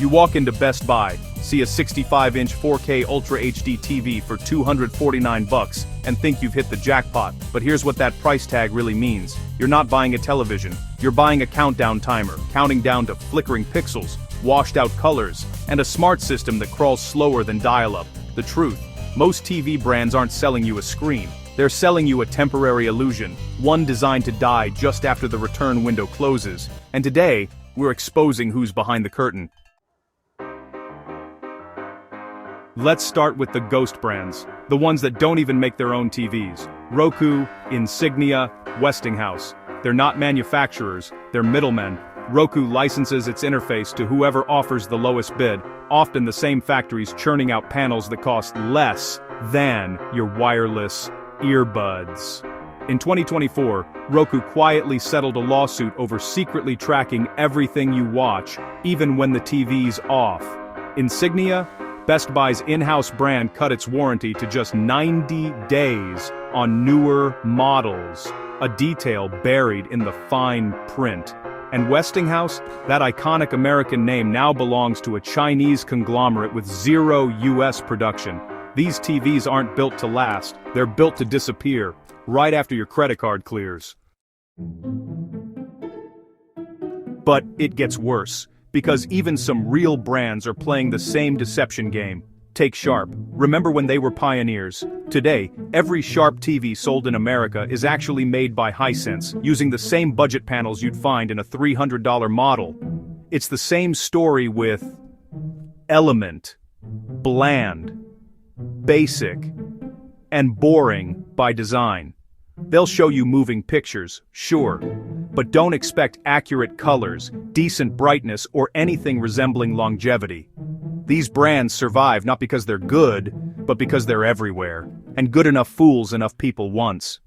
You walk into Best Buy, see a 65-inch 4K Ultra HD TV for $249 and think you've hit the jackpot, but here's what that price tag really means. You're not buying a television, you're buying a countdown timer, counting down to flickering pixels, washed-out colors, and a smart system that crawls slower than dial-up. The truth, most TV brands aren't selling you a screen. They're selling you a temporary illusion, one designed to die just after the return window closes. And today, we're exposing who's behind the curtain. Let's start with the ghost brands, the ones that don't even make their own TVs. Roku, Insignia, Westinghouse. They're not manufacturers, they're middlemen. Roku licenses its interface to whoever offers the lowest bid, often the same factories churning out panels that cost less than your wireless earbuds. In 2024, Roku quietly settled a lawsuit over secretly tracking everything you watch, even when the TV's off. Insignia, Best Buy's in-house brand, cut its warranty to just 90 days on newer models, a detail buried in the fine print. And Westinghouse, that iconic American name, now belongs to a Chinese conglomerate with zero US production. These TVs aren't built to last, they're built to disappear, right after your credit card clears. But it gets worse, because even some real brands are playing the same deception game. Take Sharp. Remember when they were pioneers? Today, every Sharp TV sold in America is actually made by Hisense, using the same budget panels you'd find in a $300 model. It's the same story with Element, bland, basic, and boring by design. They'll show you moving pictures, sure, but don't expect accurate colors, decent brightness, or anything resembling longevity. These brands survive not because they're good, but because they're everywhere, and good enough fools enough people once.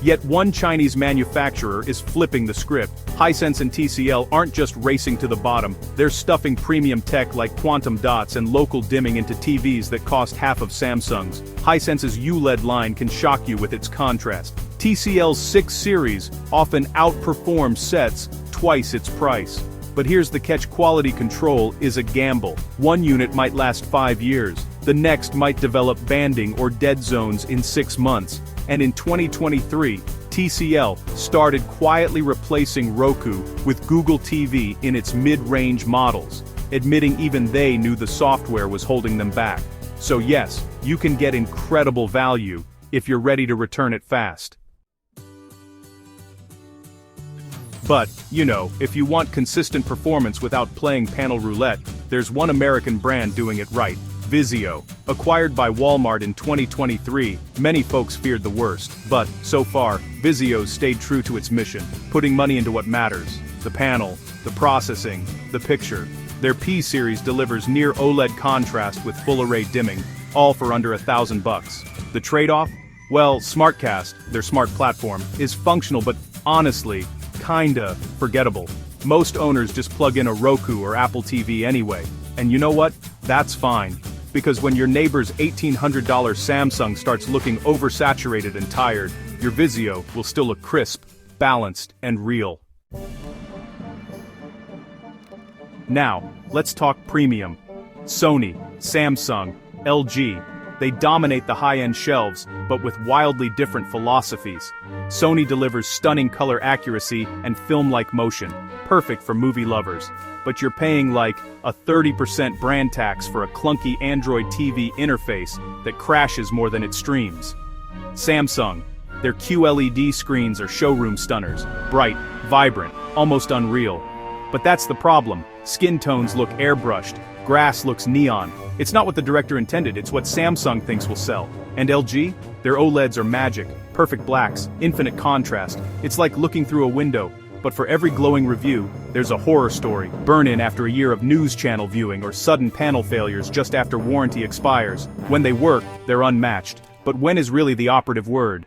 Yet one Chinese manufacturer is flipping the script. Hisense and TCL aren't just racing to the bottom, they're stuffing premium tech like quantum dots and local dimming into TVs that cost half of Samsung's. Hisense's ULED line can shock you with its contrast. TCL's 6 series often outperforms sets twice its price. But here's the catch: quality control is a gamble. One unit might last 5 years, the next might develop banding or dead zones in 6 months. And in 2023, TCL started quietly replacing Roku with Google TV in its mid-range models, admitting even they knew the software was holding them back. So yes, you can get incredible value if you're ready to return it fast. But, you know, if you want consistent performance without playing panel roulette, there's one American brand doing it right: Vizio. Acquired by Walmart in 2023, many folks feared the worst, but, so far, Vizio's stayed true to its mission, putting money into what matters: the panel, the processing, the picture. Their P-series delivers near OLED contrast with full-array dimming, all for under $1,000. The trade-off? Well, SmartCast, their smart platform, is functional but, honestly, kinda forgettable. Most owners just plug in a Roku or Apple TV anyway, and you know what? That's fine. Because when your neighbor's $1,800 Samsung starts looking oversaturated and tired, your Vizio will still look crisp, balanced, and real. Now, let's talk premium. Sony, Samsung, LG. They dominate the high-end shelves, but with wildly different philosophies. Sony delivers stunning color accuracy and film-like motion, perfect for movie lovers. But you're paying like a 30% brand tax for a clunky Android TV interface that crashes more than it streams. Samsung. Their QLED screens are showroom stunners, bright, vibrant, almost unreal. But that's the problem. Skin tones look airbrushed, grass looks neon. It's not what the director intended, it's what Samsung thinks will sell. And LG? Their OLEDs are magic, perfect blacks, infinite contrast. It's like looking through a window. But for every glowing review, there's a horror story. Burn-in after a year of news channel viewing or sudden panel failures just after warranty expires. When they work, they're unmatched. But when is really the operative word?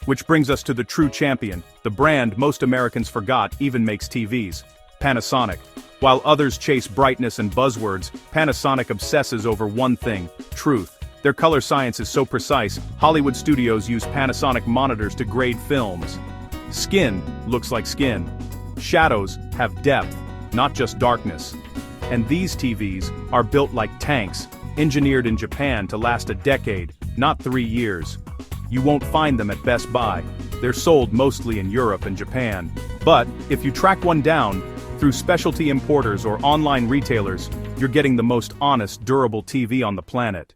Which brings us to the true champion, the brand most Americans forgot even makes TVs: Panasonic. While others chase brightness and buzzwords, Panasonic obsesses over one thing: truth. Their color science is so precise, Hollywood studios use Panasonic monitors to grade films. Skin looks like skin. Shadows have depth, not just darkness. And these TVs are built like tanks, engineered in Japan to last a decade, not 3 years. You won't find them at Best Buy. They're sold mostly in Europe and Japan. But if you track one down, through specialty importers or online retailers, you're getting the most honest, durable TV on the planet.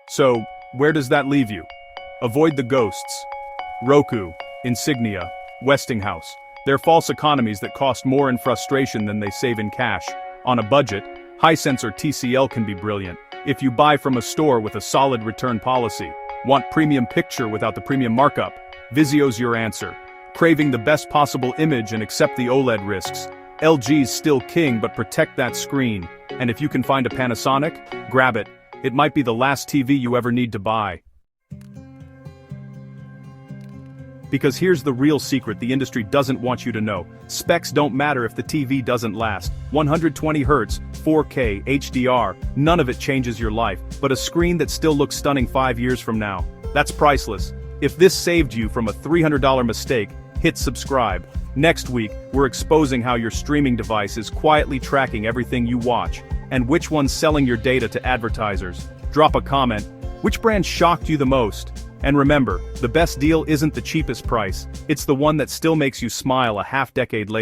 So, where does that leave you? Avoid the ghosts. Roku, Insignia, Westinghouse. They're false economies that cost more in frustration than they save in cash. On a budget, Hisense or TCL can be brilliant. If you buy from a store with a solid return policy. Want premium picture without the premium markup? Vizio's your answer. Craving the best possible image and accept the OLED risks? LG's still king, but protect that screen. And if you can find a Panasonic, grab it. It might be the last TV you ever need to buy. Because here's the real secret the industry doesn't want you to know. Specs don't matter if the TV doesn't last. 120 Hz, 4K, HDR, none of it changes your life, but a screen that still looks stunning 5 years from now. That's priceless. If this saved you from a $300 mistake, hit subscribe. Next week, we're exposing how your streaming device is quietly tracking everything you watch, and which one's selling your data to advertisers. Drop a comment. Which brand shocked you the most? And remember, the best deal isn't the cheapest price, it's the one that still makes you smile a half-decade later.